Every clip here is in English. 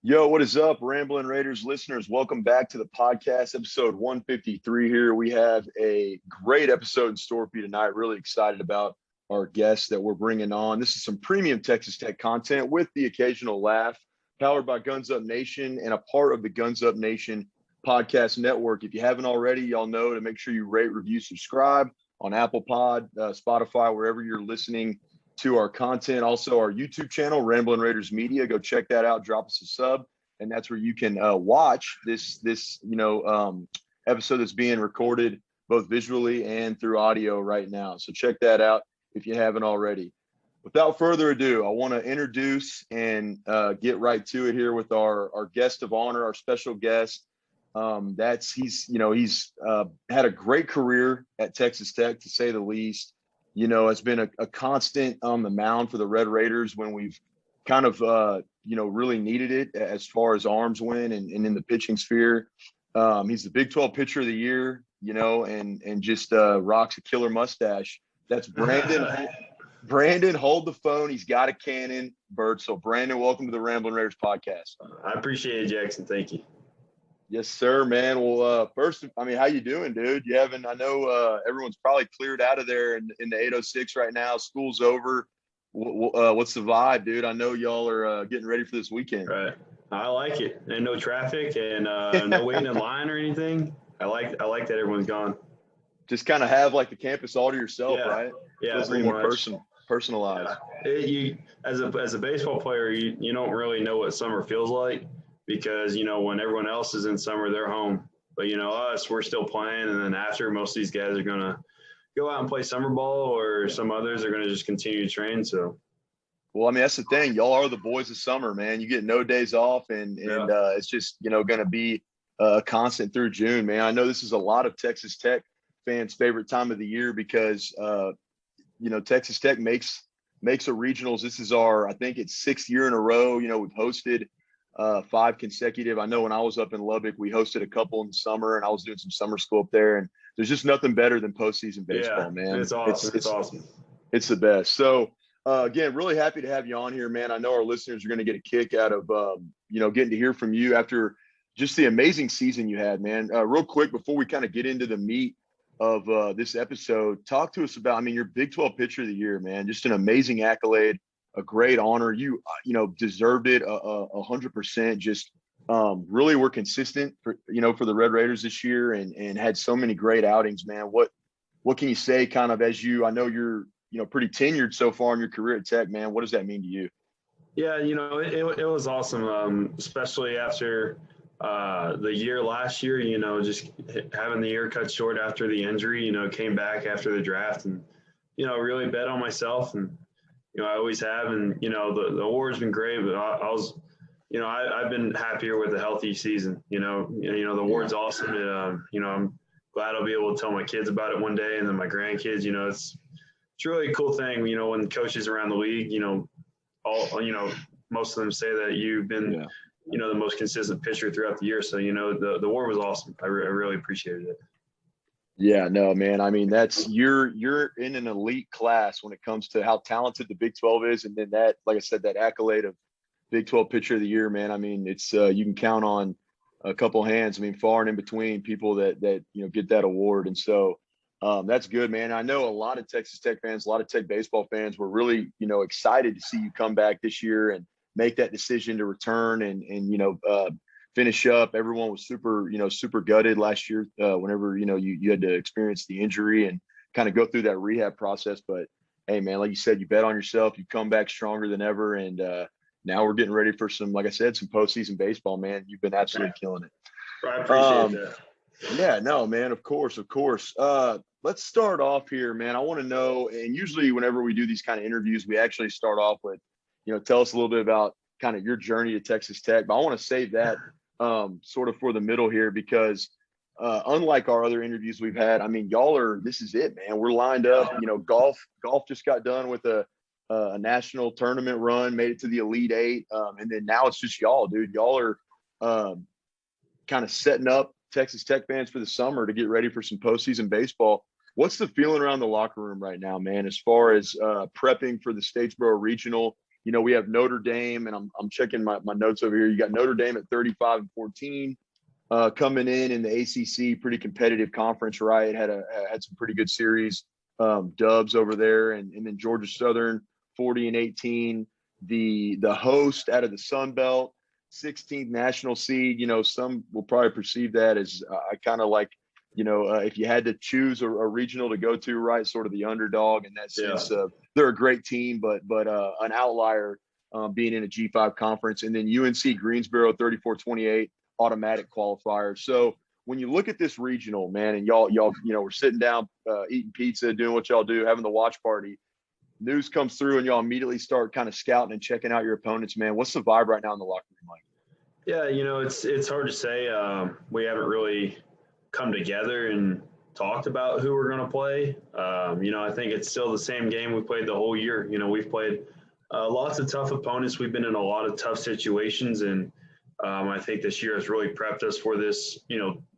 Yo, what is up, Ramblin' Raiders listeners? Welcome back to the podcast, episode 153 here. We have a great episode in store for you tonight. Really excited about our guests that we're bringing on. This is some premium Texas Tech content with the occasional laugh, powered by Guns Up Nation and a part of the Guns Up Nation podcast network. If you haven't already, y'all know to make sure you rate, review, subscribe on Apple Pod, Spotify, wherever you're listening to our content. Also, our YouTube channel, Ramblin' Raiders Media. Go check that out. Drop us a sub, and that's where you can watch this episode that's being recorded both visually and through audio right now. So check that out if you haven't already. Without further ado, I want to introduce and get right to it here with our guest of honor, our special guest. He's had a great career at Texas Tech, to say the least. It's been a constant on the mound for the Red Raiders when we've kind of, really needed it as far as arms went and in the pitching sphere. He's the Big 12 Pitcher of the Year, and just rocks a killer mustache. That's Brandon. Brandon, hold the phone. He's got a cannon, Birdsell. Brandon, welcome to the Ramblin' Raiders podcast. I appreciate it, Jackson. Thank you. Yes, sir, man. Well, first, how you doing, dude? I know everyone's probably cleared out of there in the 806 right now. School's over. What's the vibe, dude? I know y'all are getting ready for this weekend. Right. I like it. And no traffic and no waiting in line or anything. I like that everyone's gone. Just kind of have like the campus all to yourself, Yeah. right? Yeah, Feels a little more personalized. Yeah. You as a baseball player, you don't really know what summer feels like because when everyone else is in summer, they're home. But us, we're still playing, and then after, most of these guys are gonna go out and play summer ball, or some others are gonna just continue to train. So. Well, that's the thing. Y'all are the boys of summer, man. You get no days off, and it's just going to be a constant through June, man. I know this is a lot of Texas Tech fans' favorite time of the year because Texas Tech makes a regionals. This is I think it's 6th year in a row. We've hosted 5 consecutive. I know when I was up in Lubbock, we hosted a couple in the summer, and I was doing some summer school up there. And there's just nothing better than postseason baseball, man. It's awesome. It's awesome. It's the best. So. Again, really happy to have you on here, man. I know our listeners are going to get a kick out of, getting to hear from you after just the amazing season you had, man. Real quick, before we kind of get into the meat of this episode, talk to us about, your Big 12 Pitcher of the Year, man. Just an amazing accolade, a great honor. You deserved it 100%. Just really were consistent for the Red Raiders this year and had so many great outings, man. What can you say kind of as I know you're, pretty tenured so far in your career at Tech, man. What does that mean to you? Yeah, it was awesome, especially after the year last year, just having the year cut short after the injury, came back after the draft and, really bet on myself. And, I always have. And, the award's been great, but I've been happier with a healthy season. The award's awesome. I'm glad I'll be able to tell my kids about it one day, and then my grandkids. It's really a cool thing, when coaches around the league, most of them say that you've been, the most consistent pitcher throughout the year. So, the award was awesome. I really appreciated it. Yeah, no, man. That's you're in an elite class when it comes to how talented the Big 12 is, and then that, like I said, that accolade of Big 12 Pitcher of the Year, man. It's you can count on a couple hands. Far and in between people that get that award, and so. That's good, man. I know a lot of Texas Tech fans, a lot of Tech baseball fans were really, excited to see you come back this year and make that decision to return and finish up. Everyone was super gutted last year whenever, you had to experience the injury and kind of go through that rehab process. But, hey, man, like you said, you bet on yourself. You come back stronger than ever. And now we're getting ready for some, like I said, some postseason baseball, man. You've been absolutely killing it. I appreciate that. Yeah, no, man, of course. Let's start off here, man. I want to know, and usually whenever we do these kind of interviews, we actually start off with, tell us a little bit about kind of your journey to Texas Tech. But I want to save that sort of for the middle here because unlike our other interviews we've had, this is it, man. We're lined up. Golf just got done with a national tournament run, made it to the Elite Eight. And then now it's just y'all, dude. Y'all are kind of setting up Texas Tech fans for the summer to get ready for some postseason baseball. What's the feeling around the locker room right now, man, as far as prepping for the Statesboro Regional? we have Notre Dame, and I'm checking my notes over here. You got Notre Dame at 35-14, coming in the ACC, pretty competitive conference, right? Had some pretty good series, dubs over there, and then Georgia Southern 40-18, the host out of the Sun Belt, 16th national seed. Some will probably perceive that as I kind of like, if you had to choose a regional to go to, right, sort of the underdog in that sense. They're a great team, but an outlier, being in a G5 conference. And then UNC Greensboro 34-28, automatic qualifier. So when you look at this regional, man, and y'all, we're sitting down, eating pizza, doing what y'all do, having the watch party. News comes through, and y'all immediately start kind of scouting and checking out your opponents, man. What's the vibe right now in the locker room like? Yeah, it's hard to say. We haven't really come together and talked about who we're going to play. I think it's still the same game we played the whole year. We've played lots of tough opponents. We've been in a lot of tough situations, and I think this year has really prepped us for this,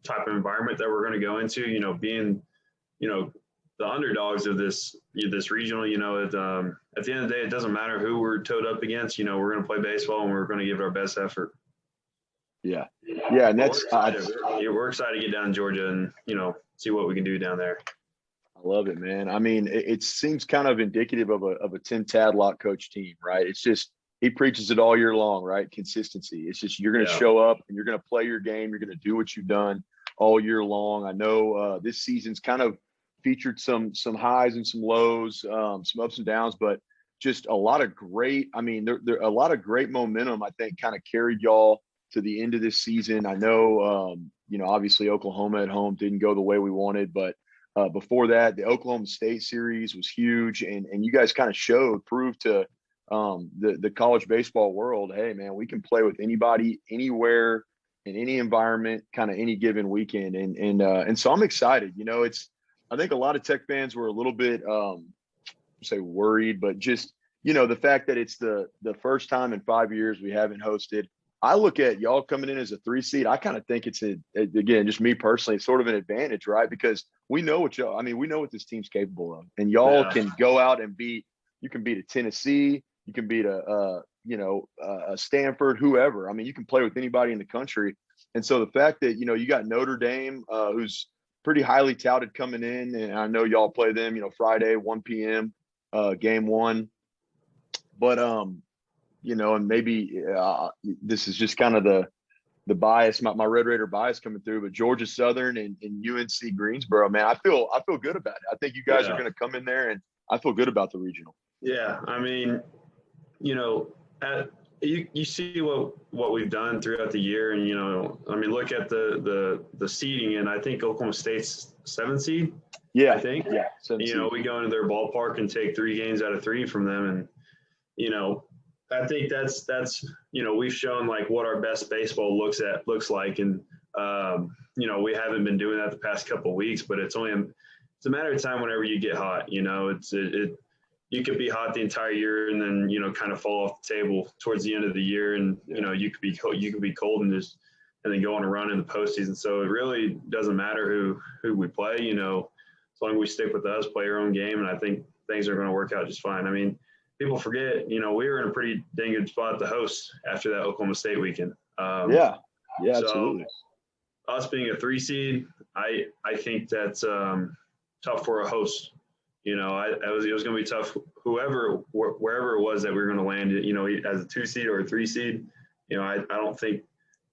type of environment that we're going to go into. Being, the underdogs of this regional. At the end of the day, it doesn't matter who we're toed up against. We're going to play baseball, and we're going to give it our best effort. Yeah, and that's we're excited to get down to Georgia and see what we can do down there. I love it, man. I mean, it seems kind of indicative of a Tim Tadlock coach team, right? It's just he preaches it all year long, right? Consistency. It's just you're going to show up and you're going to play your game. You're going to do what you've done all year long. I know this season's kind of featured some highs and some lows, some ups and downs, but just a lot of great. I mean, there a lot of great momentum. I think kind of carried y'all to the end of this season. I know, obviously Oklahoma at home didn't go the way we wanted, but before that, the Oklahoma State series was huge, and you guys kind of proved to the college baseball world, hey man, we can play with anybody, anywhere, in any environment, kind of any given weekend, and so I'm excited. I think a lot of Tech fans were a little bit say worried, but just the fact that it's the first time in 5 years we haven't hosted. I look at y'all coming in as a 3 seed. I kind of think it's again, just me personally, it's sort of an advantage, right? Because we know we know what this team's capable of, and y'all can go out and you can beat a Tennessee, you can beat a Stanford, whoever. I mean, you can play with anybody in the country. And so the fact that, you got Notre Dame, who's pretty highly touted coming in, and I know y'all play them, Friday, 1 p.m., game one. But, and maybe this is just kind of the bias, my Red Raider bias coming through, but Georgia Southern and UNC Greensboro, man, I feel good about it. I think you guys are going to come in there, and I feel good about the regional. Yeah, I mean, you see what we've done throughout the year, and look at the seeding, and I think Oklahoma State's 7th seed. Yeah, I think. Yeah, we go into their ballpark and take 3 games out of 3 from them, and I think that's we've shown like what our best baseball looks like, and we haven't been doing that the past couple of weeks, but it's a matter of time whenever you get hot. You could be hot the entire year and then kind of fall off the table towards the end of the year, and you could be cold and then go on a run in the postseason. So it really doesn't matter who we play. As long as we stick with us, play our own game, and I think things are going to work out just fine. I mean, people forget, we were in a pretty dang good spot to host after that Oklahoma State weekend. Yeah, absolutely. Us being a 3 seed, I think that's tough for a host. It was going to be tough. Wherever it was that we were going to land it, as a 2 seed or a 3 seed, I don't think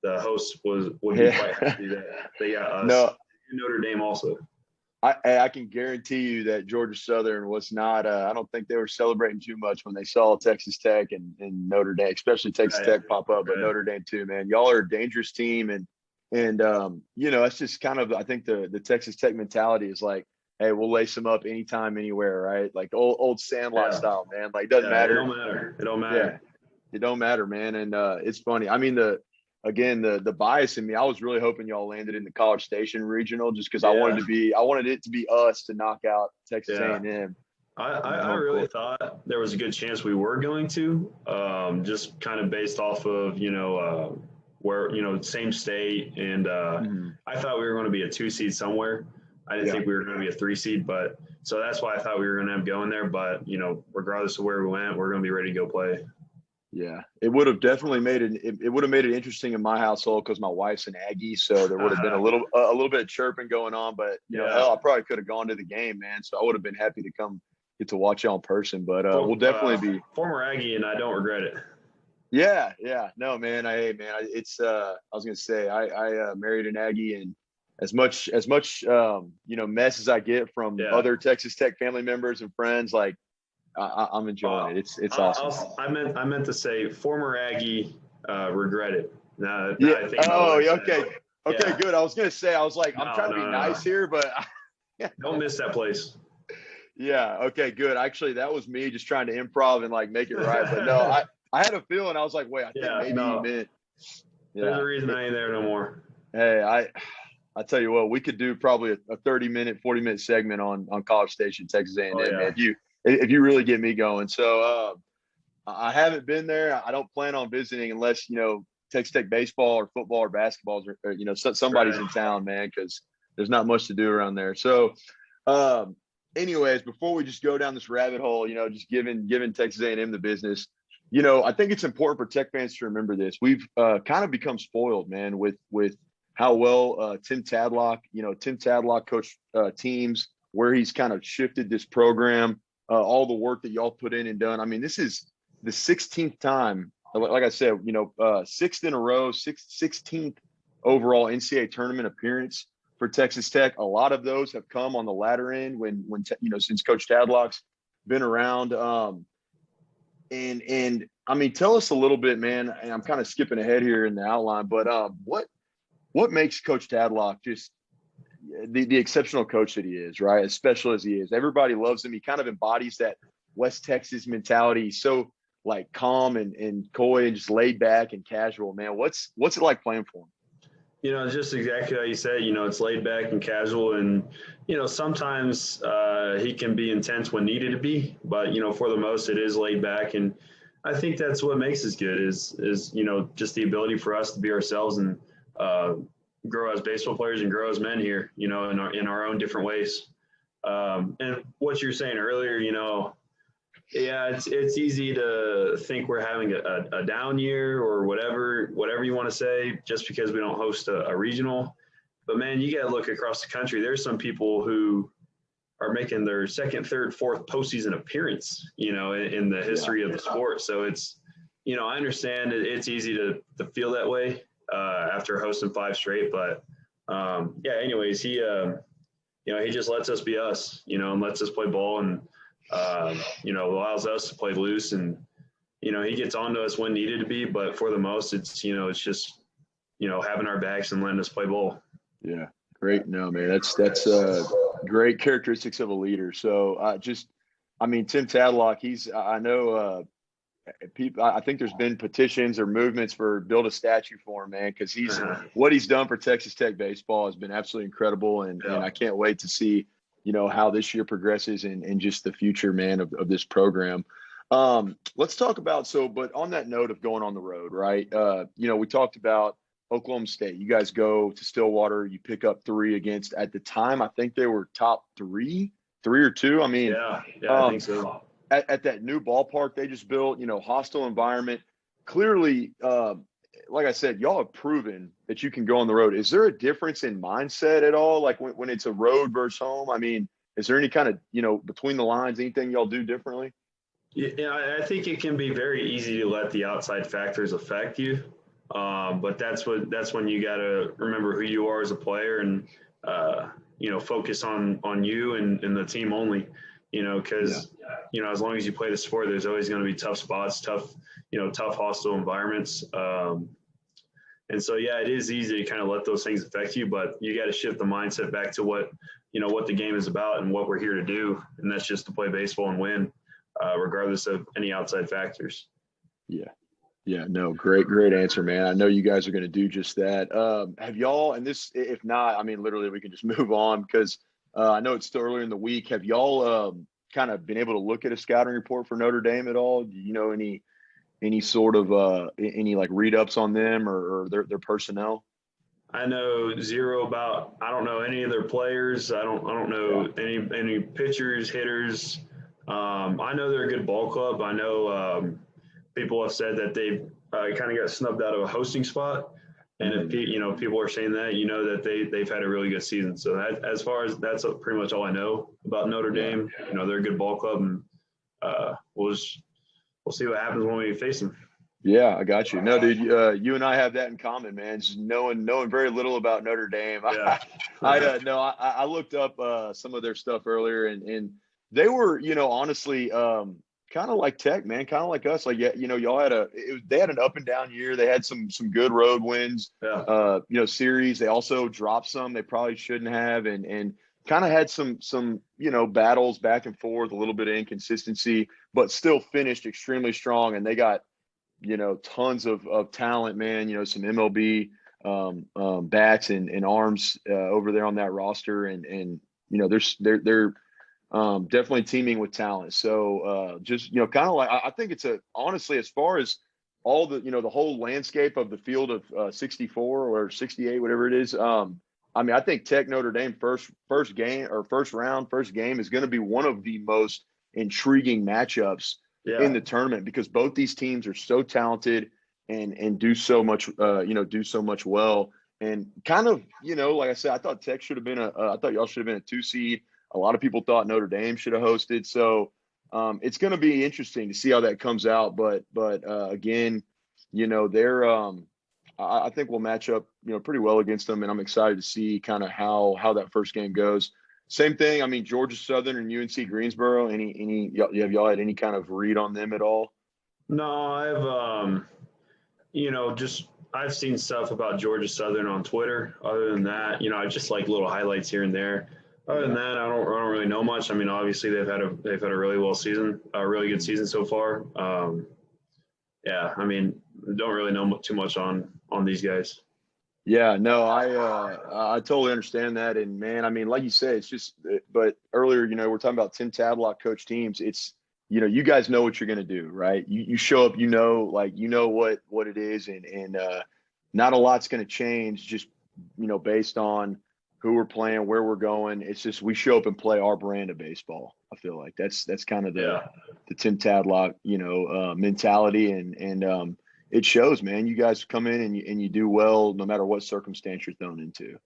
the host would be quite happy that they got us. No. Notre Dame also. I can guarantee you that Georgia Southern was not. I don't think they were celebrating too much when they saw Texas Tech and Notre Dame, especially Texas Tech pop up, but Notre Dame too, man. Y'all are a dangerous team, and it's just kind of, I think the Texas Tech mentality is like, hey, we'll lace them up anytime, anywhere, right? Like old Sandlot style, man. Like, doesn't matter. It don't matter. Yeah, it don't matter, man. And it's funny. I mean, the bias in me, I was really hoping y'all landed in the College Station regional, just because I wanted it to be us to knock out Texas A&M. I really thought there was a good chance we were going to, just kind of based off of where same state, and I thought we were going to be a 2 seed somewhere. I didn't think we were going to be a 3 seed, but so that's why I thought we were going to end up going there. But regardless of where we went, we're going to be ready to go play. Yeah, it would have definitely made it would have made it interesting in my household because my wife's an Aggie, so there would have been a little bit of chirping going on. But Yeah. hell, I probably could have gone to the game, man. So I would have been happy to come get to watch you in person. But we'll definitely be Former Aggie, and I don't regret it. Yeah, yeah. No, man. It's I was gonna say I married an Aggie, and as much mess as I get from other Texas Tech family members and friends, like I'm enjoying it. It's awesome. I meant to say former Aggie, regret it. Now Yeah. I think Okay. Okay, good. I was gonna say, I'm trying to be nice here, but don't miss that place. Yeah. Okay, good. Actually, that was me just trying to improv and like make it right. But no, I had a feeling. I was like, wait, I think maybe he meant. Yeah. There's a reason I ain't there no more. Hey, I tell you what, we could do probably a 30-minute, 40-minute segment on College Station, Texas A&M, man. If you really get me going. So I haven't been there. I don't plan on visiting unless Texas Tech baseball or football or basketball or somebody's in town, man, because there's not much to do around there. So, anyways, before we just go down this rabbit hole, just giving Texas A&M the business. I think it's important for Tech fans to remember this. We've kind of become spoiled, man, with how well Tim Tadlock coached teams, where he's kind of shifted this program, all the work that y'all put in and done. I mean, this is the 16th time, like I said, sixth in a row, 16th overall NCAA tournament appearance for Texas Tech. A lot of those have come on the latter end when since Coach Tadlock's been around. And I mean, tell us a little bit, man. And I'm kind of skipping ahead here in the outline, but what makes Coach Tadlock just the exceptional coach that he is, right? As special as he is, everybody loves him. He kind of embodies that West Texas mentality. He's so like calm and coy and just laid back and casual, man. What's it like playing for him? Just exactly how you said, it's laid back and casual, and, sometimes he can be intense when needed to be, but, for the most, it is laid back. And I think that's what makes us good is just the ability for us to be ourselves and grow as baseball players and grow as men here, in our own different ways. And what you're saying earlier, it's easy to think we're having a down year or whatever you want to say, just because we don't host a regional. But man, you got to look across the country. There's some people who are making their second, third, fourth postseason appearance, in the history of the sport. So it's, I understand it's easy to feel that way after hosting 5 straight, but anyways, he just lets us be us, and lets us play ball, and allows us to play loose, and he gets on to us when needed to be, but for the most, it's it's just having our backs and letting us play ball. Yeah, great. No, man, that's great characteristics of a leader. So Tim Tadlock, I know people. I think there's been petitions or movements for build a statue for him, man, because what he's done for Texas Tech baseball has been absolutely incredible, and I can't wait to see how this year progresses and just the future, man, of this program. Let's talk about, but on that note of going on the road, right? We talked about Oklahoma State. You guys go to Stillwater, you pick up 3 against, at the time, I think they were top 3 or 2. I mean, I think so. At that new ballpark they just built, hostile environment. Clearly, like I said, y'all have proven that you can go on the road. Is there a difference in mindset at all? Like when it's a road versus home? I mean, is there any kind of, between the lines, anything y'all do differently? Yeah, I think it can be very easy to let the outside factors affect you. But that's when you got to remember who you are as a player and, focus on you and the team only, because, as long as you play the sport, there's always going to be tough spots, tough hostile environments. And so, it is easy to kind of let those things affect you, but you got to shift the mindset back to what the game is about and what we're here to do. And that's just to play baseball and win, regardless of any outside factors. Yeah. Yeah, no, great answer, man. I know you guys are going to do just that. Have y'all, and this, if not, I mean, literally we can just move on because I know it's still earlier in the week. Have y'all kind of been able to look at a scouting report for Notre Dame at all? Do you know any sort of any like read ups on them or their personnel? I know zero about. I don't know any of their players. I don't know any pitchers, hitters. I know they're a good ball club. I know people have said that they've kind of got snubbed out of a hosting spot. And if people are saying that, that they've had a really good season. So that, as far as that's pretty much all I know about Notre Dame. They're a good ball club, and we'll see what happens when we face them. Yeah, I got you. No, dude, you and I have that in common, man. Just knowing very little about Notre Dame. Yeah. I looked up some of their stuff earlier, and they were, honestly, kind of like Tech, man, kind of like us. Like, y'all had they had an up and down year. They had some good road wins, series. They also dropped some they probably shouldn't have, and kind of had some battles back and forth, a little bit of inconsistency, but still finished extremely strong. And they got tons of talent, man. Some MLB bats and arms over there on that roster, and they're definitely teaming with talent. So just kind of like I think it's honestly, as far as all the the whole landscape of the field of 64 or 68, whatever it is. I think Tech Notre Dame first game or first game is going to be one of the most intriguing matchups in the tournament, because both these teams are so talented and do so much well. And kind of, like I said, I thought Tech should have been I thought y'all should have been a 2 seed. A lot of people thought Notre Dame should have hosted. So it's going to be interesting to see how that comes out. But again, they're I think we'll match up, pretty well against them, and I'm excited to see kind of how that first game goes. Same thing. I mean, Georgia Southern and UNC Greensboro. Have y'all had any kind of read on them at all? No, I've I've seen stuff about Georgia Southern on Twitter. Other than that, I just like little highlights here and there. Other than that, I don't really know much. I mean, obviously they've had a really really good season so far. I mean, don't really know too much on these guys. Yeah, no, I totally understand that. And man, I mean, like you said, it's just, but earlier, we're talking about Tim Tadlock coach teams. It's, you guys know what you're going to do, right? You show up, what it is, and not a lot's going to change just, based on who we're playing, where we're going. It's just, we show up and play our brand of baseball. I feel like that's kind of the Tim Tadlock, mentality, and it shows, man. You guys come in and you do well no matter what circumstance you're thrown into.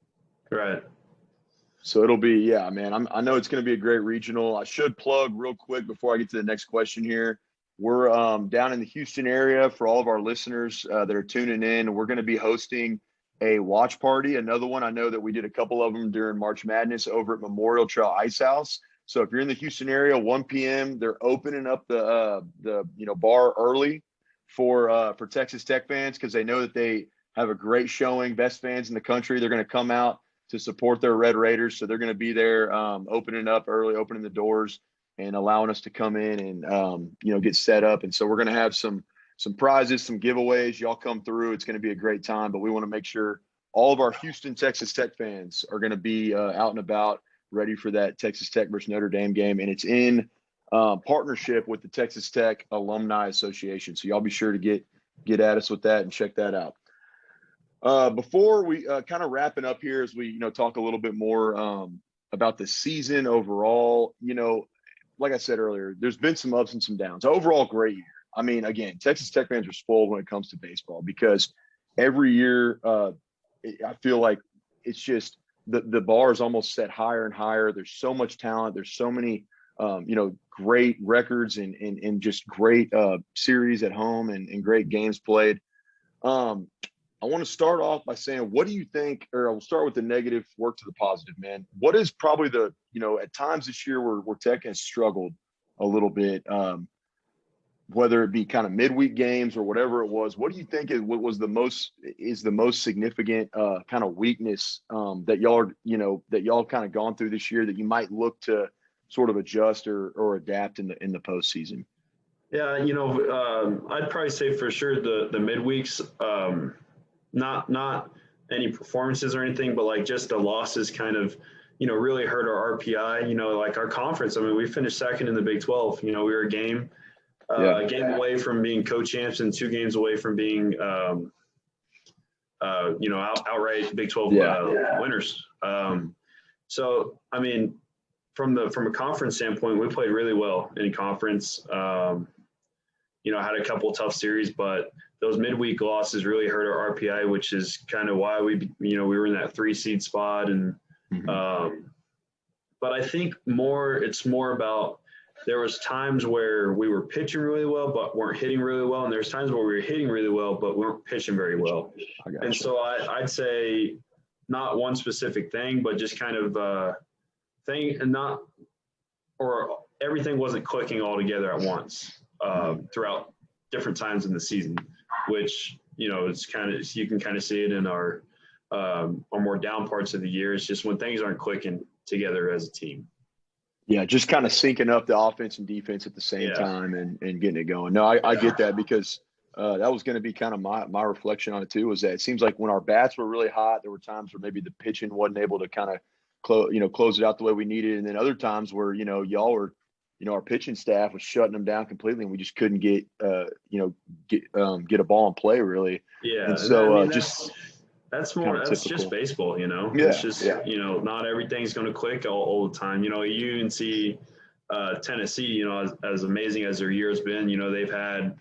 Right. So it'll be, man. I know it's going to be a great regional. I should plug real quick before I get to the next question here. We're down in the Houston area for all of our listeners that are tuning in. We're going to be hosting a watch party. Another one, I know that we did a couple of them during March Madness over at Memorial Trail Ice House. So if you're in the Houston area, 1 p.m., they're opening up the bar early for Texas Tech fans, because they know that they have a great showing, best fans in the country. They're going to come out to support their Red Raiders. So they're going to be there opening up early, opening the doors and allowing us to come in and, get set up. And so we're going to have some prizes, some giveaways. Y'all come through. It's going to be a great time, but we want to make sure all of our Houston Texas Tech fans are going to be out and about, ready for that Texas Tech versus Notre Dame game. And it's in partnership with the Texas Tech Alumni Association. So y'all be sure to get at us with that and check that out. Before we kind of wrapping up here, as we talk a little bit more about the season overall, like I said earlier, there's been some ups and some downs. Overall, great year. I mean, again, Texas Tech fans are spoiled when it comes to baseball, because every year I feel like it's just the bar is almost set higher and higher. There's so much talent. There's so many great records and just great series at home and great games played. I want to start off by saying, what do you think, or I'll start with the negative, work to the positive, man. What is probably at times this year where Tech has struggled a little bit, whether it be kind of midweek games or whatever it was? What do you think is the most significant kind of weakness that y'all kind of gone through this year that you might look to sort of adjust or adapt in the postseason? Yeah, I'd probably say for sure the midweeks, not any performances or anything, but like just the losses kind of, really hurt our RPI. Like our conference. I mean, we finished second in the Big 12. We were a game away from being co-champs and 2 games away from being, outright Big 12 winners. So, I mean, from a conference standpoint, we played really well in conference. had a couple tough series, but those midweek losses really hurt our RPI, which is kind of why we were in that 3 seed spot. And, but I think it's more about, there was times where we were pitching really well, but weren't hitting really well. And there's times where we were hitting really well, but weren't pitching very well. And so I'd say not one specific thing, but just kind of thing, and or everything wasn't clicking all together at once throughout different times in the season, which, it's kind of, you can kind of see it in our more down parts of the year. It's just when things aren't clicking together as a team. Yeah, just kind of syncing up the offense and defense at the same time and getting it going. No, I get that, because that was going to be kind of my reflection on it too, was that it seems like when our bats were really hot, there were times where maybe the pitching wasn't able to kind of close it out the way we needed. And then other times where, y'all were, our pitching staff was shutting them down completely, and we just couldn't get a ball in play really. Yeah. And so that's just baseball, Yeah. It's just, not everything's going to click all the time. You can see Tennessee, as amazing as their year has been, they've had,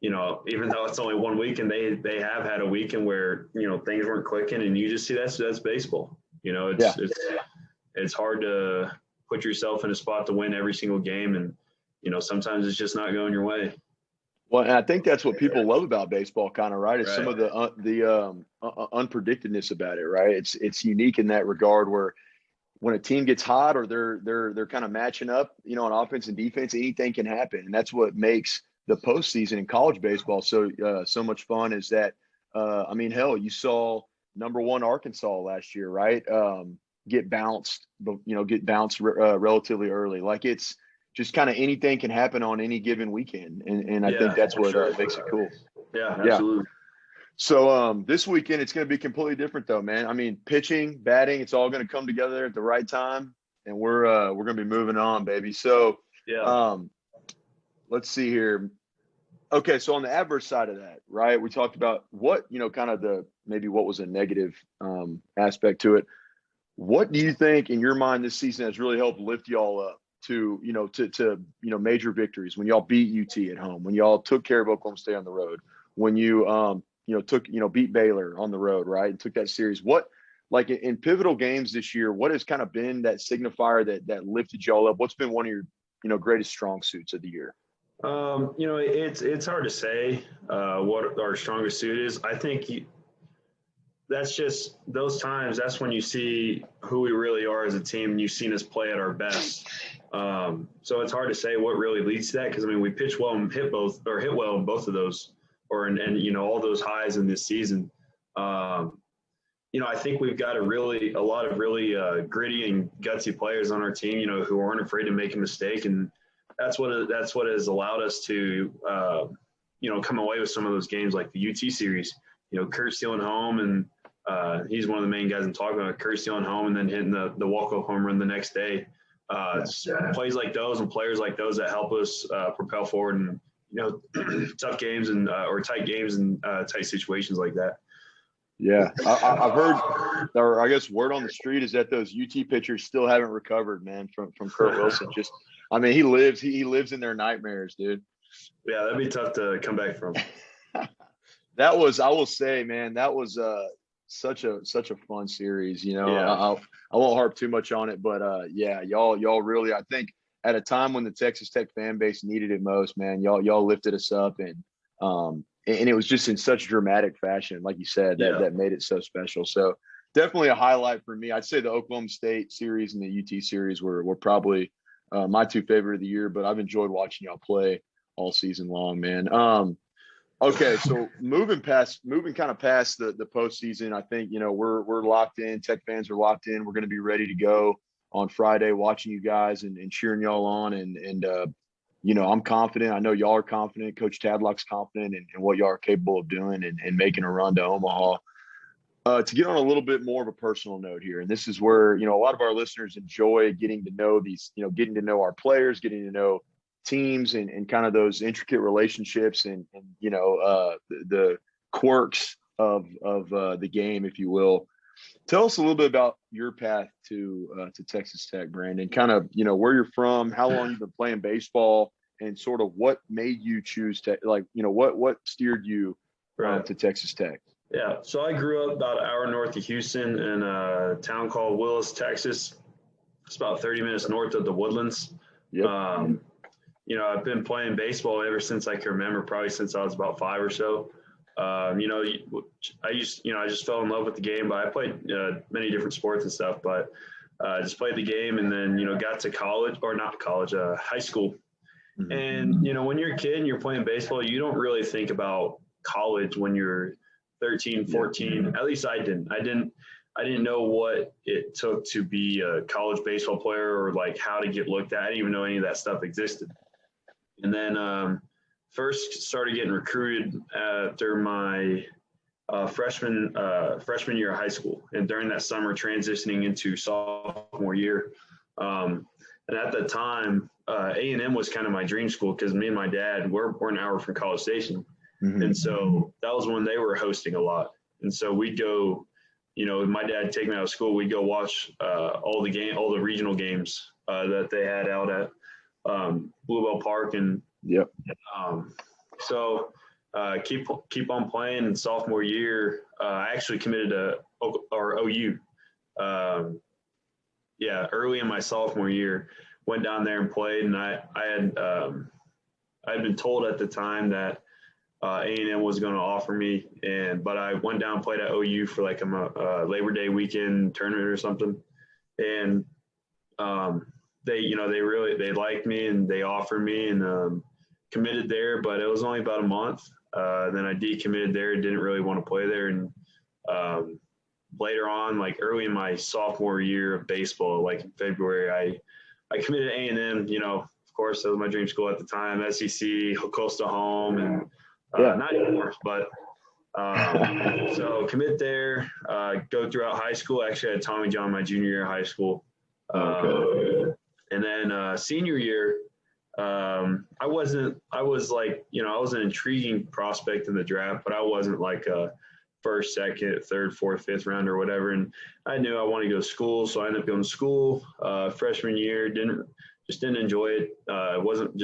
even though it's only 1 week, and they have had a weekend where, things weren't clicking, and you just see that's baseball. It's hard to put yourself in a spot to win every single game. And, sometimes it's just not going your way. Well, and I think that's what people love about baseball, kind of, right? It's some of the unpredictedness about it, right? It's unique in that regard, where when a team gets hot or they're kind of matching up, on offense and defense, anything can happen, and that's what makes the postseason in college baseball so much fun. Is that hell, you saw #1 Arkansas last year, right? Get bounced relatively early. Like, it's just kind of anything can happen on any given weekend. And I think that's what makes it cool. Yeah, absolutely. So this weekend, it's going to be completely different though, man. Pitching, batting, it's all going to come together at the right time, and we're going to be moving on, baby. So let's see here. Okay, so on the adverse side of that, right, we talked about what, kind of what was a negative aspect to it. What do you think in your mind this season has really helped lift y'all up to major victories, when y'all beat UT at home, when y'all took care of Oklahoma State on the road, when you beat Baylor on the road, right, and took that series? What, like, in pivotal games this year, what has kind of been that signifier that lifted y'all up? What's been one of your greatest strong suits of the year? It's hard to say what our strongest suit is. I think that's just those times. That's when you see who we really are as a team, and you've seen us play at our best. So it's hard to say what really leads to that, because we pitch well and hit well in both of those, and all those highs in this season. I think we've got a lot of really gritty and gutsy players on our team, who aren't afraid to make a mistake, and that's what has allowed us to come away with some of those games, like the UT series. Kurt stealing home, and he's one of the main guys I'm talking about. Kurt stealing home and then hitting the walk-off home run the next day. Plays like those and players like those that help us propel forward in tough games and or tight games and tight situations like that. Yeah, I've heard, or I guess word on the street is that those UT pitchers still haven't recovered, man, from Kurt Wilson. Just, he lives in their nightmares, dude. Yeah, that'd be tough to come back from. That was, I will say, man, that was such a fun series. I won't harp too much on it, but y'all really, I think, at a time when the Texas Tech fan base needed it most, man, y'all lifted us up, and it was just in such dramatic fashion, like you said, that made it so special. So definitely a highlight for me. I'd say the Oklahoma State series and the UT series were probably my two favorite of the year, but I've enjoyed watching y'all play all season long, man. Okay, so moving kind of past the postseason, I think we're locked in. Tech fans are locked in. We're going to be ready to go on Friday, watching you guys and cheering y'all on. And I'm confident. I know y'all are confident. Coach Tadlock's confident in what y'all are capable of doing and making a run to Omaha. To get on a little bit more of a personal note here, and this is where a lot of our listeners enjoy getting to know getting to know our players, getting to know teams and kind of those intricate relationships and the quirks of the game, if you will. Tell us a little bit about your path to Texas Tech, Brandon. Kind of where you're from, how long you've been playing baseball, and sort of what made you choose what steered you to Texas Tech? Yeah, so I grew up about an hour north of Houston in a town called Willis, Texas. It's about 30 minutes north of the Woodlands. Yep. I've been playing baseball ever since I can remember, probably since I was about 5 or so. I just fell in love with the game, but I played many different sports and stuff, but just played the game and then, got to high school. Mm-hmm. And, when you're a kid and you're playing baseball, you don't really think about college when you're 13, 14. At least I didn't. I didn't know what it took to be a college baseball player or like how to get looked at. I didn't even know any of that stuff existed. And then first started getting recruited after my freshman year of high school, and during that summer transitioning into sophomore year. And at the time, A&M was kind of my dream school because me and my dad were an hour from College Station. Mm-hmm. And so that was when they were hosting a lot. And so we'd go, my dad taking me out of school, we'd go watch all the regional games that they had out at Bluebell Park. And so keep on playing. In sophomore year, I actually committed to OU. Early in my sophomore year, went down there and played. And I had been told at the time that A&M was going to offer me, but I went down and played at OU for like a Labor Day weekend tournament or something, and they liked me and they offered me and committed there, but it was only about a month. Then I decommitted there, didn't really want to play there, and later on, like early in my sophomore year of baseball, like in February, I committed to A&M. Of course, that was my dream school at the time, SEC, close to home, and not anymore, but so commit there, go throughout high school. Actually, I had Tommy John my junior year of high school. And then senior year, I was an intriguing prospect in the draft, but I wasn't like a first, second, third, fourth, fifth round or whatever. And I knew I wanted to go to school, so I ended up going to school. Freshman year, didn't enjoy it. It wasn't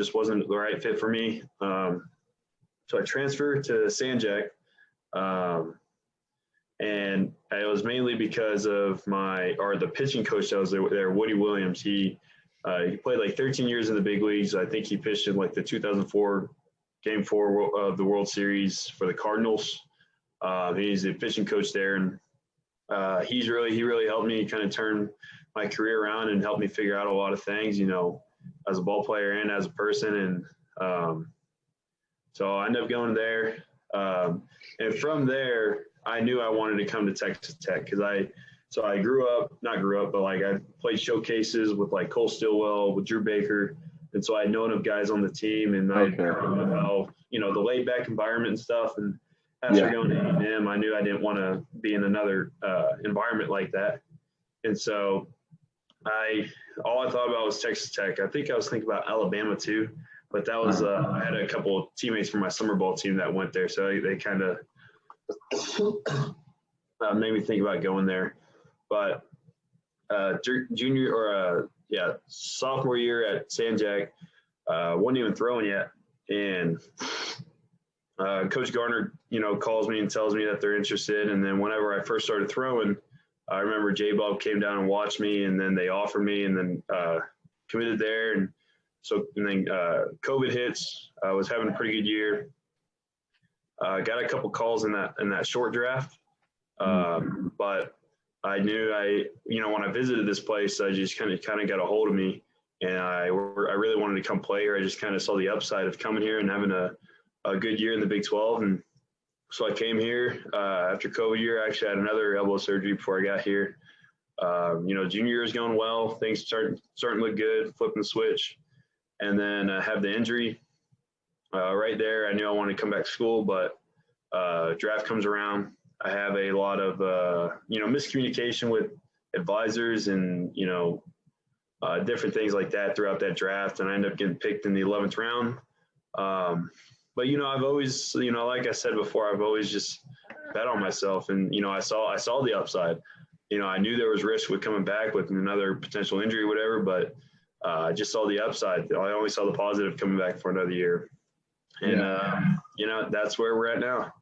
the right fit for me. So I transferred to Sanjak, and it was mainly because of the pitching coach that was there, Woody Williams. He played like 13 years in the big leagues. I think he pitched in like the 2004 Game 4 of the World Series for the Cardinals. He's the pitching coach there, and he really helped me kind of turn my career around and helped me figure out a lot of things, as a ball player and as a person. And so I ended up going there. And from there, I knew I wanted to come to Texas Tech because I played showcases with like Cole Stillwell, with Drew Baker. And so I'd known of guys on the team, and I heard about, the laid back environment and stuff. And after going to A&M, I knew I didn't want to be in another environment like that. And so all I thought about was Texas Tech. I think I was thinking about Alabama too. But that was I had a couple of teammates from my summer ball team that went there, so they kind of made me think about going there. But sophomore year at Sanjak, wasn't even throwing yet, and Coach Garner, calls me and tells me that they're interested. And then whenever I first started throwing, I remember J-Bob came down and watched me, and then they offered me, and then committed there. And then COVID hits. I was having a pretty good year. Got a couple calls in that short draft, but I knew when I visited this place, I just kind of got a hold of me, and I really wanted to come play here. I just kind of saw the upside of coming here and having a good year in the Big 12, and so I came here after COVID year. I actually had another elbow surgery before I got here. Junior year is going well. Things starting to look good. Flipping the switch. And then have the injury right there. I knew I wanted to come back to school, but draft comes around. I have a lot of, miscommunication with advisors and, different things like that throughout that draft. And I ended up getting picked in the 11th round. But, I've always, like I said before, I've always just bet on myself. And, I saw the upside. I knew there was risk with coming back with another potential injury or whatever, but I just saw the upside. I only saw the positive coming back for another year. And, that's where we're at now.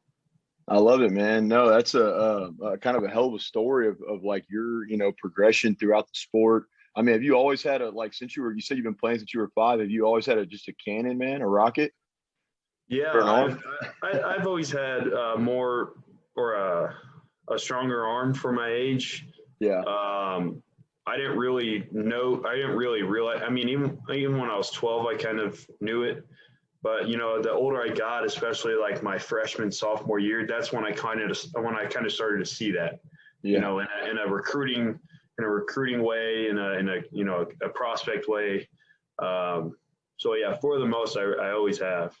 I love it, man. No, that's a kind of a hell of a story of like your, progression throughout the sport. I mean, have you always had since you said you've been playing since you were 5, have you always had just a cannon, man, a rocket Yeah, for an arm? I've always had more or a stronger arm for my age. Yeah. I didn't really realize. I mean, even when I was 12, I kind of knew it. But the older I got, especially like my freshman, sophomore year, that's when I kind of started to see that. Yeah. In a recruiting way, in a prospect way. So yeah, for the most, I always have.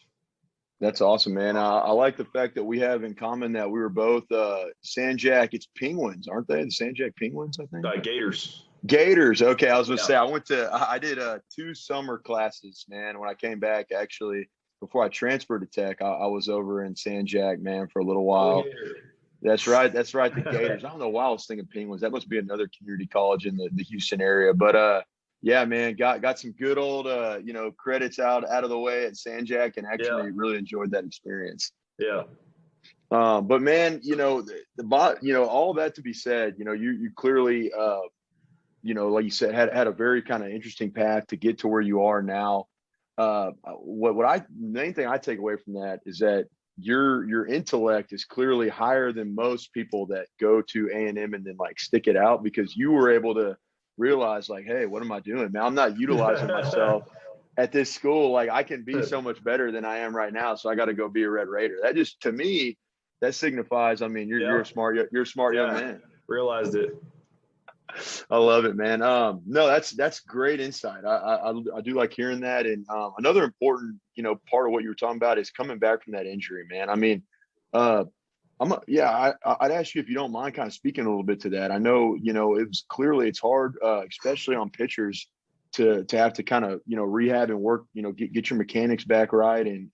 That's awesome, man. I like the fact that we have in common that we were both Sandjack. It's Penguins, aren't they? The Sandjack Penguins, I think. Gators. Gators. Okay, I was going to say I did 2 summer classes, man. When I came back, actually, before I transferred to Tech, I was over in Sandjack, man, for a little while. That's right. The Gators. I don't know why I was thinking Penguins. That must be another community college in the Houston area, but yeah, man, got some good old, credits out of the way at Sandjack, and actually really enjoyed that experience. Yeah. But man, all that to be said, you clearly, like you said, had a very kind of interesting path to get to where you are now. Main thing I take away from that is that your intellect is clearly higher than most people that go to A&M and then like stick it out, because you were able to realize like, hey, what am I doing, man? I'm not utilizing myself at this school. Like, I can be so much better than I am right now, so I got to go be a Red Raider. That just, to me, that signifies, I mean, you're a smart young man. Realized it. I love it, man. No, that's great insight. I do like hearing that. And another important, part of what you were talking about is coming back from that injury, man. I mean, I'd ask you if you don't mind kind of speaking a little bit to that. I know, it's hard, especially on pitchers to have to kind of, rehab and work, get your mechanics back right and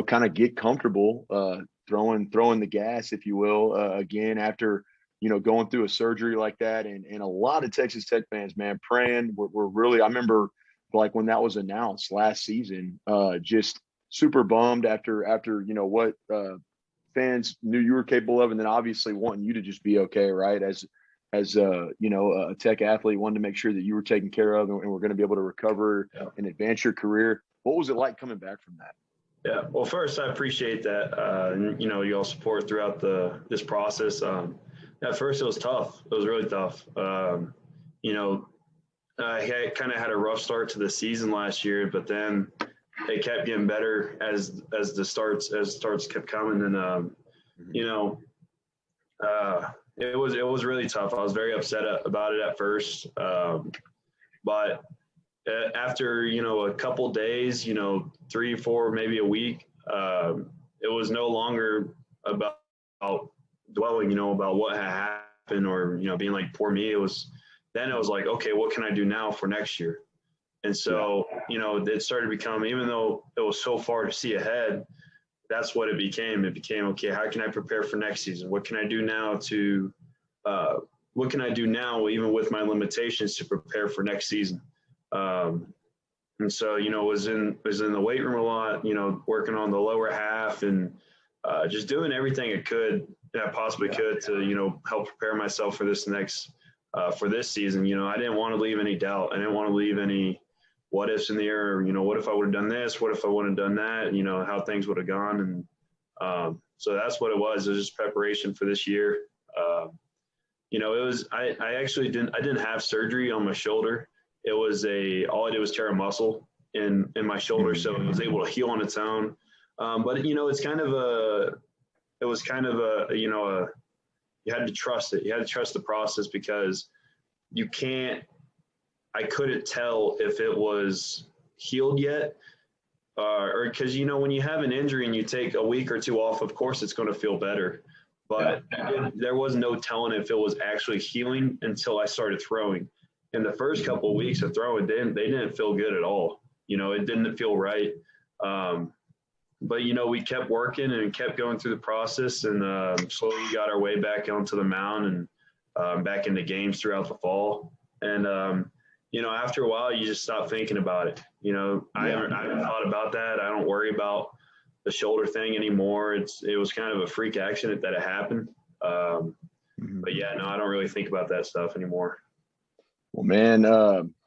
kind of get comfortable throwing the gas, if you will, again, after, going through a surgery like that. And a lot of Texas Tech fans, man, praying. We're really, I remember like when that was announced last season, just super bummed after, what fans knew you were capable of. And then obviously wanting you to just be okay. Right. As a Tech athlete, wanted to make sure that you were taken care of and we're going to be able to recover and advance your career. What was it like coming back from that? Yeah. Well, first, I appreciate that, y'all support throughout this process. At first, it was tough. It was really tough. I kind of had a rough start to the season last year, but then it kept getting better as the starts kept coming, and it was really tough. I was very upset about it at first, but after a couple days, 3, 4, maybe a week, it was no longer about dwelling, about what had happened or, being like, poor me. It was like, okay, what can I do now for next year? And so, it started to become, even though it was so far to see ahead, that's what it became. It became, okay, how can I prepare for next season? What can I do now even with my limitations to prepare for next season? And so, was in the weight room a lot, working on the lower half and just doing everything I possibly could to, help prepare myself for this for this season. I didn't want to leave any doubt. I didn't want to leave any what ifs in the air. What if I would have done this? What if I wouldn't have done that? How things would have gone. And so that's what it was. It was just preparation for this year. It was, I actually didn't have surgery on my shoulder. All I did was tear a muscle in my shoulder. So it was able to heal on its own. But it was kind of you had to trust it. You had to trust the process, because I couldn't tell if it was healed yet, or because, when you have an injury and you take a week or 2 off, of course it's going to feel better. But there was no telling if it was actually healing until I started throwing. In the first couple of weeks of throwing, they didn't feel good at all. It didn't feel right. But, we kept working and kept going through the process, and slowly got our way back onto the mound and back into games throughout the fall. And, after a while, you just stop thinking about it. I haven't thought about that. I don't worry about the shoulder thing anymore. It was kind of a freak accident that it happened. But yeah, no, I don't really think about that stuff anymore. Well, man,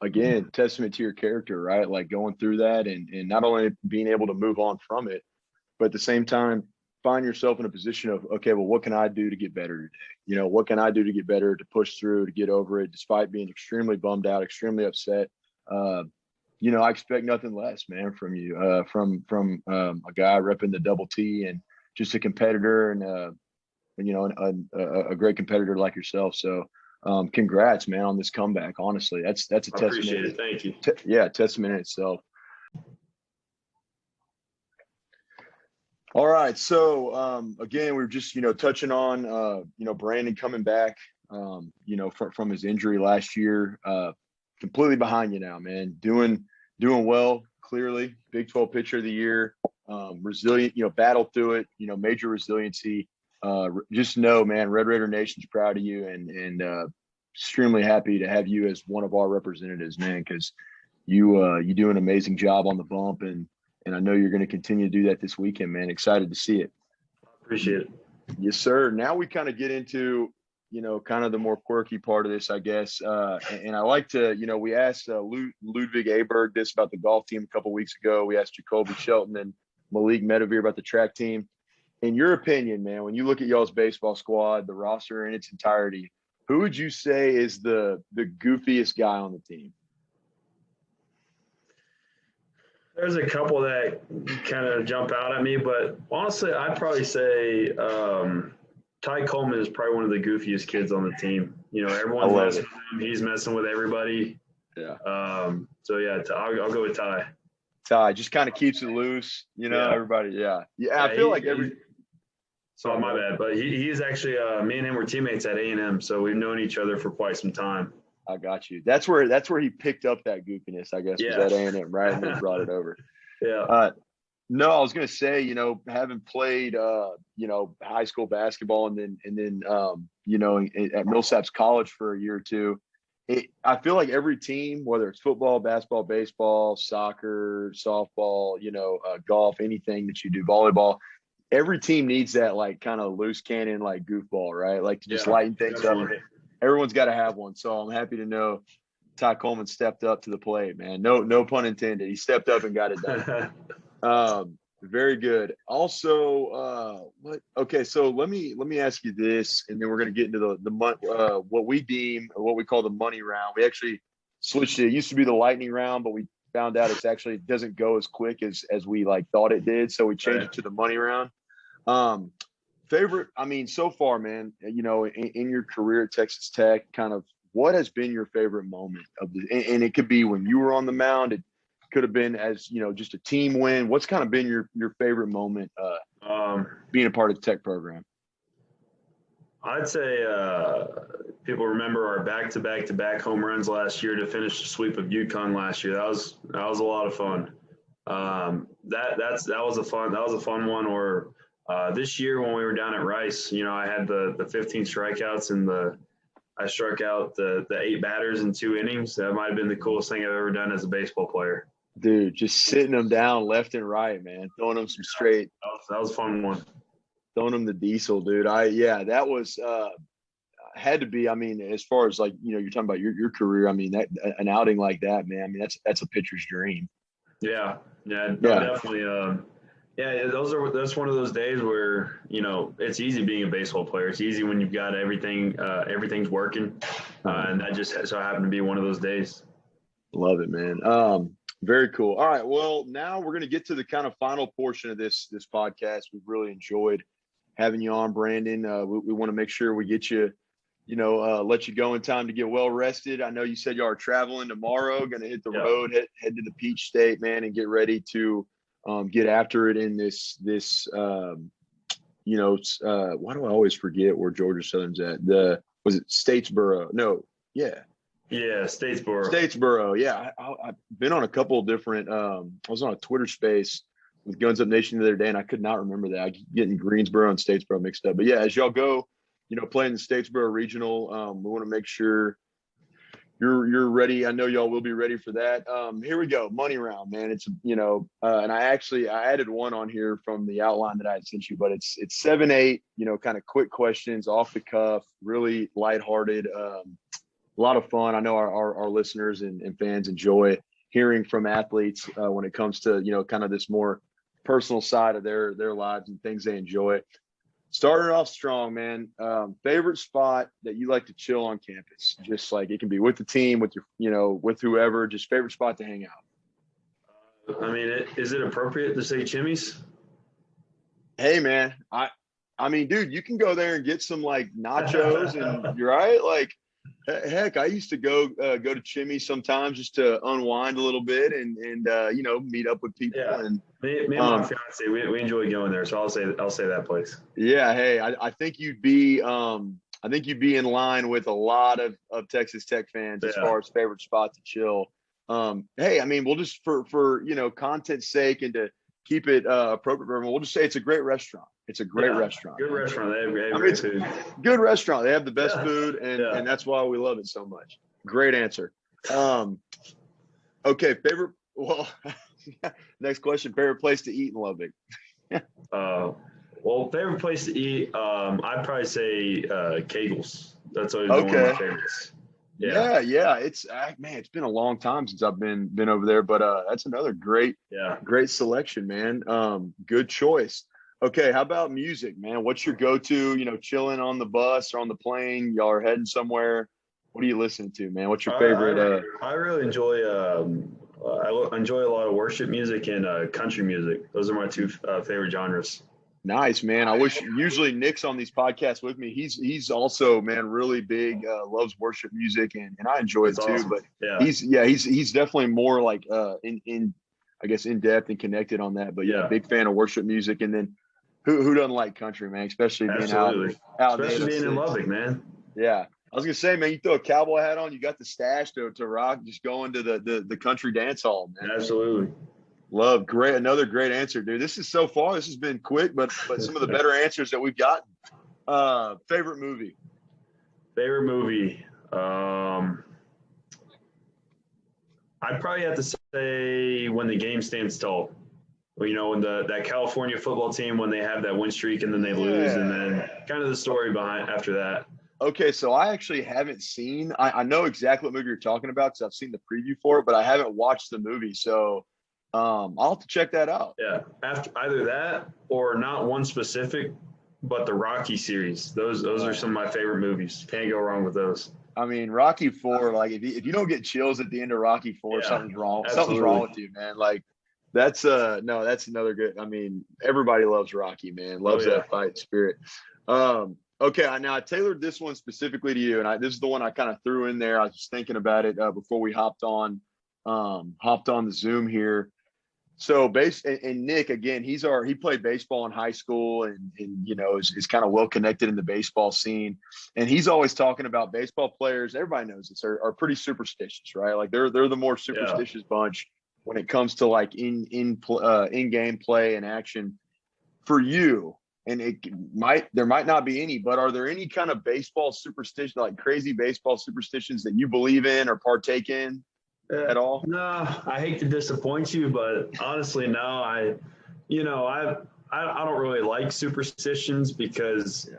again, testament to your character, right? Like going through that and not only being able to move on from it, but at the same time, find yourself in a position of, okay, well, what can I do to get better today? What can I do to get better, to push through, to get over it, despite being extremely bummed out, extremely upset? I expect nothing less, man, from you, from a guy repping the double T and just a competitor and a great competitor like yourself. So, congrats, man, on this comeback. Honestly, that's a testament. Appreciate it. Thank you. Testament in itself. All right. So, again, we were just, touching on, Brandon coming back, from his injury last year, completely behind you now, man, doing well, clearly. Big 12 pitcher of the year, resilient, battled through it, major resiliency. Just know, man, Red Raider Nation's proud of you and extremely happy to have you as one of our representatives, man, because you do an amazing job on the bump, and I know you're going to continue to do that this weekend, man. Excited to see it. Appreciate it. Yes, sir. Now we kind of get into, kind of the more quirky part of this, I guess. And I like to, we asked Ludwig Aberg this about the golf team a couple weeks ago. We asked Jacoby Shelton and Malik Medavir about the track team. In your opinion, man, when you look at y'all's baseball squad, the roster in its entirety, who would you say is the goofiest guy on the team? There's a couple that kind of jump out at me, but honestly, I'd probably say Ty Coleman is probably one of the goofiest kids on the team. Everyone's messing with him. He's messing with everybody. Yeah. So, yeah, I'll go with Ty. Ty just kind of keeps it loose, everybody. Yeah. Yeah, I feel like So my bad, but he's actually me and him were teammates at A&M, so we've known each other for quite some time. I got you. That's where he picked up that goofiness, I guess, was at A&M, right? And then brought it over. Yeah. No, I was gonna say, having played high school basketball and then at Millsaps College for a year or two, I feel like every team, whether it's football, basketball, baseball, soccer, softball, golf, anything that you do, volleyball, every team needs that like kind of loose cannon, like goofball, right? Like to just lighten things up. Everyone's got to have one. So I'm happy to know Ty Coleman stepped up to the plate, man. No pun intended. He stepped up and got it done. Very good. Also, okay, so let me ask you this, and then we're going to get into the what we deem or what we call the money round. We actually switched it. It used to be the lightning round, but we found out it doesn't go as quick as we thought it did. So we changed it to the money round. Favorite, so far, man, in your career at Texas Tech, kind of what has been your favorite moment of and it could be when you were on the mound. It could have been as, just a team win. What's kind of been your favorite moment being a part of the Tech program? I'd say people remember our back-to-back home runs last year to finish the sweep of UConn last year. That was a lot of fun. That was a fun one. Or this year when we were down at Rice, I had the 15 strikeouts and I struck out the 8 batters in 2 innings. That might have been the coolest thing I've ever done as a baseball player. Dude, just sitting them down left and right, man, throwing them some straight. That was a fun one. Throwing them the diesel, dude. That was had to be. As far as you're talking about your career. That an outing like that, man. That's a pitcher's dream. Yeah, definitely. That's one of those days where it's easy being a baseball player. It's easy when you've got everything's working, and that just so happened to be one of those days. Love it, man. Very cool. All right, well, now we're going to get to the kind of final portion of this podcast. We've really enjoyed having you on, Brandon. We want to make sure we get you, let you go in time to get well rested. I know you said you are traveling tomorrow, going to hit the road, head to the Peach State, man, and get ready to get after it in this why do I always forget where Georgia Southern's at? Was it Statesboro? No. Yeah. Yeah, Statesboro. Statesboro, yeah. I've been on a couple of different I was on a Twitter space with Guns Up Nation the other day, and I could not remember that. I keep getting Greensboro and Statesboro mixed up. But, yeah, as y'all go, playing the Statesboro Regional, we want to make sure, you're ready. I know y'all will be ready for that. Here we go. Money round, man. It's, and I added one on here from the outline that I had sent you, but it's 7, 8, kind of quick questions off the cuff, really lighthearted, a lot of fun. I know our listeners and fans enjoy hearing from athletes when it comes to, kind of this more personal side of their lives and things they enjoy. Starting off strong, man. Favorite spot that you like to chill on campus? Just like it can be with the team, with your, with whoever. Just favorite spot to hang out. I mean, is it appropriate to say Chimmy's? Hey, man. I mean, dude, you can go there and get some like nachos, and you're right. Like, heck, I used to go to Chimmy's sometimes just to unwind a little bit and meet up with people. Yeah. And me and my fiance, we enjoy going there, so I'll say that place. Yeah, hey, I think you'd be in line with a lot of Texas Tech fans as far as favorite spot to chill. Hey, I mean, we'll just for content's sake and to keep it appropriate for everyone, we'll just say it's a great restaurant. It's a great restaurant. Good restaurant. They have great food. Good restaurant. They have the best food, and that's why we love it so much. Great answer. Okay, favorite. Well, next question. Favorite place to eat in Lubbock? Well, favorite place to eat. I'd probably say Kegel's. That's always one of my favorites. Yeah. It's it's been a long time since I've been over there, but that's another great selection, man. Good choice. Okay, how about music, man? What's your go-to? Chilling on the bus or on the plane? Y'all are heading somewhere. What are you listening to, man? What's your favorite? I really enjoy. I enjoy a lot of worship music and country music. Those are my two favorite genres. Nice, man. I wish usually Nick's on these podcasts with me. He's also, man, really big, loves worship music, and I enjoy it too. Awesome. But he's definitely more like in depth and connected on that. But big fan of worship music. And then who doesn't like country, man? Especially being out especially being in Lubbock, man. Yeah. I was gonna say, man, you throw a cowboy hat on, you got the stash to rock, just going to the country dance hall, man. Absolutely. Love. Great. Another great answer, dude. This has been quick, but some of the better answers that we've gotten. Favorite movie? I'd probably have to say When the Game Stands Tall. When that California football team, when they have that win streak and then they lose, and then kind of the story behind after that. Okay, so I actually haven't seen. I know exactly what movie you're talking about because I've seen the preview for it, but I haven't watched the movie. So I'll have to check that out. Yeah, after either that or not one specific, but the Rocky series. Those are some of my favorite movies. Can't go wrong with those. I mean, Rocky 4. Like if you don't get chills at the end of Rocky 4, something's wrong. Absolutely. Something's wrong with you, man. Like that's another good. I mean, everybody loves Rocky, man. Loves that fight spirit. Okay, now I tailored this one specifically to you, and this is the one I kind of threw in there. I was just thinking about it before we hopped on the Zoom here. So and Nick, again, he played baseball in high school and is kind of well connected in the baseball scene. And he's always talking about baseball players. Everybody knows this are pretty superstitious, right? Like they're the more superstitious bunch when it comes to like in-game play and action. For you, and there might not be any, but are there any kind of baseball superstition, like crazy baseball superstitions that you believe in or partake in at all? No, I hate to disappoint you, but honestly, no. I don't really like superstitions because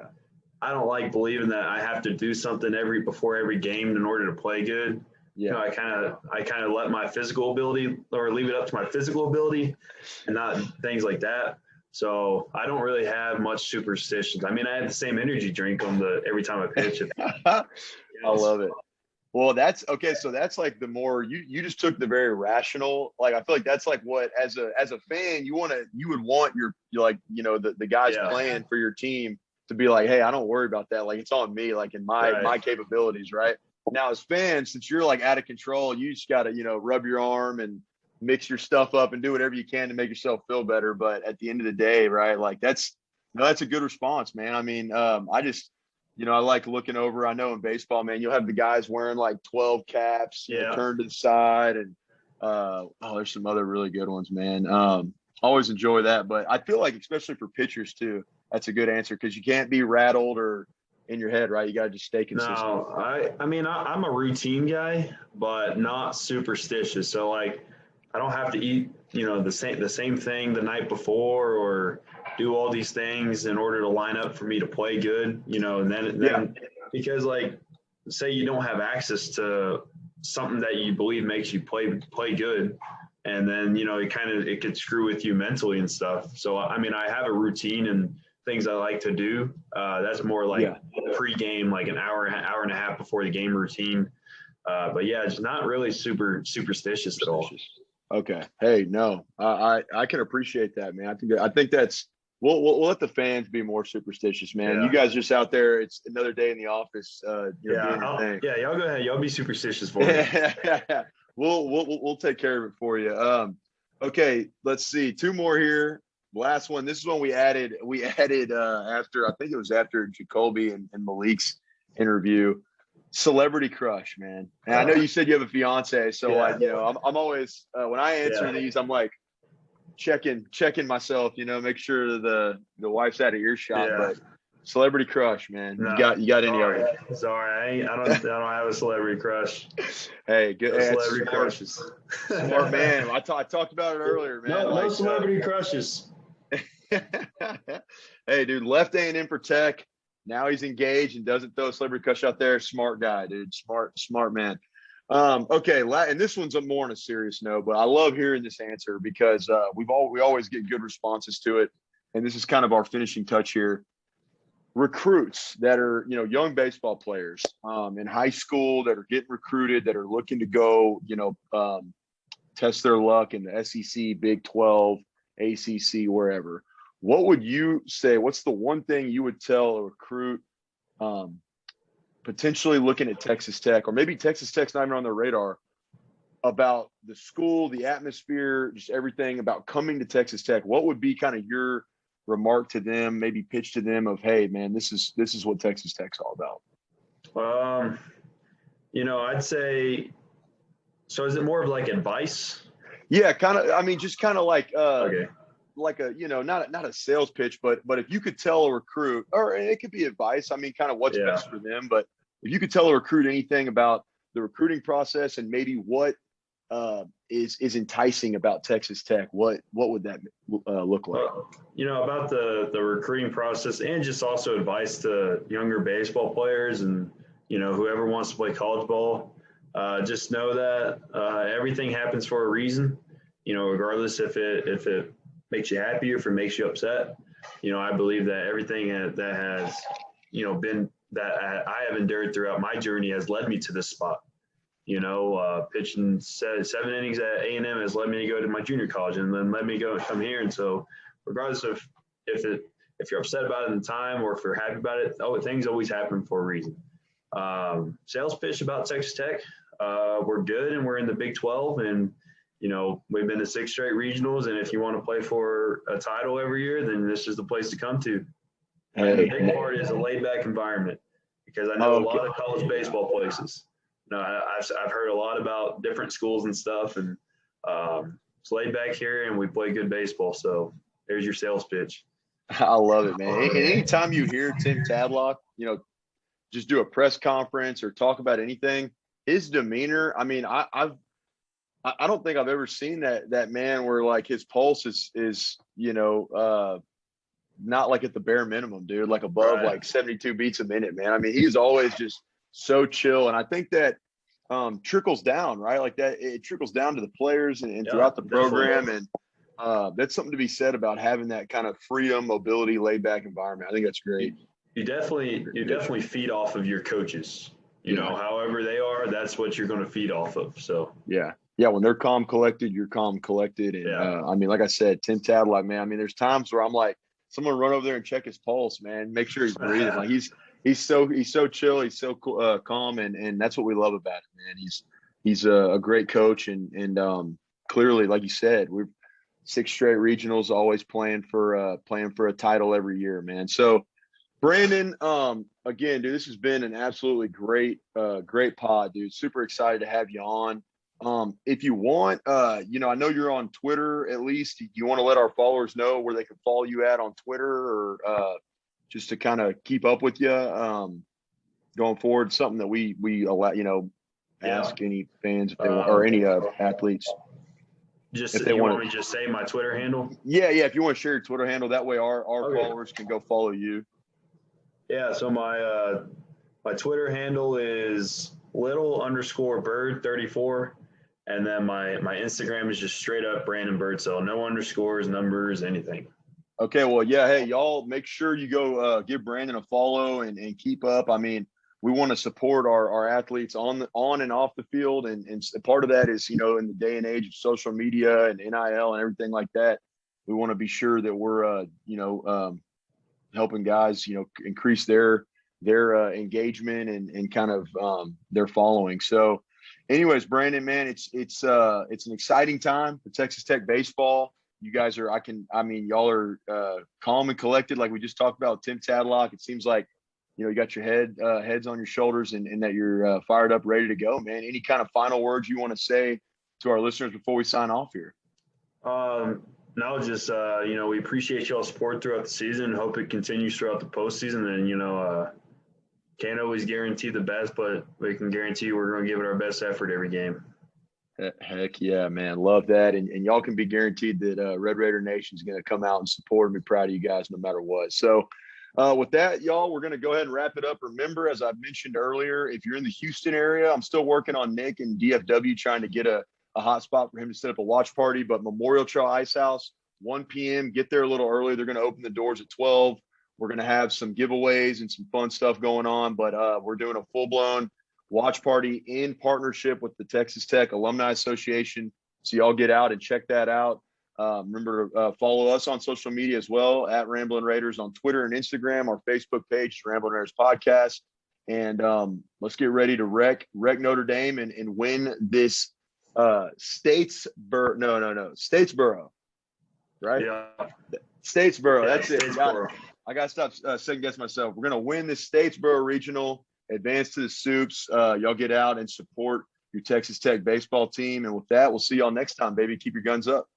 I don't like believing that I have to do something before every game in order to play good. Yeah, I kind of let my physical ability or leave it up to my physical ability and not things like that. So I don't really have much superstitions. I mean, I have the same energy drink every time I pitch. I love it. Well, that's okay. So that's like the more you just took the very rational. Like I feel like that's like what as a fan you would want the guys playing for your team to be like, hey, I don't worry about that. Like it's on me. Like in my capabilities, right? Now as fans, since you're like out of control, you just got to rub your arm and mix your stuff up and do whatever you can to make yourself feel better. But at the end of the day, right, like that's a good response, man. I mean, I just, I like looking over. I know in baseball, man, you'll have the guys wearing like 12 caps, turned to the side. And there's some other really good ones, man. Always enjoy that. But I feel like, especially for pitchers too, that's a good answer because you can't be rattled or in your head, right? You got to just stay consistent. No, I mean, I'm a routine guy, but not superstitious. So like, I don't have to eat, the same thing the night before or do all these things in order to line up for me to play good, and then because like, say you don't have access to something that you believe makes you play good, and then it could screw with you mentally and stuff. So I mean, I have a routine and things I like to do. That's more like pre-game, like an hour and a half before the game routine. But yeah, it's not really super superstitious at all. Okay. Hey, no, I can appreciate that, man. I think that's we'll let the fans be more superstitious, man. Yeah. You guys just out there. It's another day in the office. Doing your thing. Yeah, y'all go ahead. Y'all be superstitious for me. We'll take care of it for you. Okay, let's see. 2 more here. Last one. This is one we added after, I think it was after Jacoby and Malik's interview. Celebrity crush, man. And I know you said you have a fiance, so I'm always when I answer these, I'm like checking myself, make sure the wife's out of earshot. Yeah. But celebrity crush, man. No, you got any of it? Sorry, I don't have a celebrity crush. Hey, good. Hey, celebrity crushes. Smart man. I talked about it earlier, man. No celebrity crushes. Hey, dude, left A&M for Tech. Now he's engaged and doesn't throw a celebrity crush out there. Smart guy, dude. Smart man. Okay, and this one's more on a serious note, but I love hearing this answer because we always get good responses to it, and this is kind of our finishing touch here. Recruits that are young baseball players in high school that are getting recruited, that are looking to go test their luck in the SEC, Big 12, ACC, wherever. What would you say? What's the one thing you would tell a recruit potentially looking at Texas Tech, or maybe Texas Tech's not even on their radar, about the school, the atmosphere, just everything about coming to Texas Tech? What would be kind of your remark to them, maybe pitch to them of, hey, man, this is what Texas Tech's all about? I'd say, so is it more of like advice? Yeah, kind of. I mean, just kind of like Okay. Like a not a sales pitch, but if you could tell a recruit, or it could be advice, I mean, kind of what's best for them, but if you could tell a recruit anything about the recruiting process and maybe what is enticing about Texas Tech, what would that look like? About the recruiting process, and just also advice to younger baseball players and whoever wants to play college ball. Just know that everything happens for a reason, regardless if it makes you happy or if it makes you upset. I believe that everything that has, been that I have endured throughout my journey has led me to this spot. Pitching 7 innings at A&M has led me to go to my junior college and then let me come here. And so regardless of if you're upset about it in the time or if you're happy about it, things always happen for a reason. Sales pitch about Texas Tech. We're good and we're in the Big 12, and we've been to 6 straight regionals, and if you want to play for a title every year, then this is the place to come to. And the big part is a laid-back environment, because I know a lot of college baseball places. I've heard a lot about different schools and stuff, and it's laid back here, and we play good baseball. So there's your sales pitch. I love it, man. And anytime you hear Tim Tadlock, just do a press conference or talk about anything, his demeanor, I mean, I don't think I've ever seen that man where like his pulse is not like at the bare minimum, dude, like above like 72 beats a minute, man. I mean, he's always just so chill. And I think that trickles down, right? Like that, it trickles down to the players and throughout the program. Definitely. And that's something to be said about having that kind of freedom, mobility, laid back environment. I think that's great. You definitely feed off of your coaches, however they are, that's what you're going to feed off of. So, yeah, when they're calm, collected, you're calm, collected. And I mean, like I said, Tim Tadlock, man, I mean, there's times where I'm like, someone run over there and check his pulse, man, make sure he's breathing. Like he's so chill, he's so calm, and that's what we love about it, man. He's a great coach, and clearly, like you said, we're 6 straight regionals, always playing for a title every year, man. So, Brandon, again, dude, this has been an absolutely great pod, dude. Super excited to have you on. If you want, I know you're on Twitter at least. Do you want to let our followers know where they can follow you at on Twitter, or just to kind of keep up with you going forward. Something that we allow, ask any fans if they want, or any athletes. Just if they want me to just say my Twitter handle? Yeah. If you want to share your Twitter handle, that way our followers can go follow you. Yeah. So my Twitter handle is little_bird34. And then my Instagram is just straight up Brandon Birdsell. No underscores, numbers, anything. Okay. Well, yeah. Hey, y'all make sure you go give Brandon a follow and keep up. I mean, we want to support our athletes on and off the field. And part of that is, in the day and age of social media and NIL and everything like that, we want to be sure that we're, helping guys, increase their engagement and kind of their following. So anyways, Brandon, man, it's an exciting time for Texas Tech baseball. You guys are, y'all are calm and collected, like we just talked about Tim Tadlock. It seems like, you got your heads on your shoulders and that you're fired up, ready to go, man. Any kind of final words you want to say to our listeners before we sign off here? No, just, we appreciate y'all's support throughout the season. Hope it continues throughout the postseason. And, can't always guarantee the best, but we can guarantee we're going to give it our best effort every game. Heck yeah, man. Love that. And y'all can be guaranteed that Red Raider Nation is going to come out and support and be proud of you guys no matter what. So with that, y'all, we're going to go ahead and wrap it up. Remember, as I mentioned earlier, if you're in the Houston area, I'm still working on Nick and DFW trying to get a hot spot for him to set up a watch party. But Memorial Trail Ice House, 1 p.m. Get there a little early. They're going to open the doors at 12. We're going to have some giveaways and some fun stuff going on. But we're doing a full-blown watch party in partnership with the Texas Tech Alumni Association. So y'all get out and check that out. Remember to follow us on social media as well at Ramblin' Raiders on Twitter and Instagram. Our Facebook page is Ramblin' Raiders Podcast. And let's get ready to wreck Notre Dame and win this Statesboro, right? Yeah. Statesboro. That's Statesboro. I got to stop second guess myself. We're going to win this Statesboro Regional, advance to the Soups. Y'all get out and support your Texas Tech baseball team. And with that, we'll see y'all next time, baby. Keep your guns up.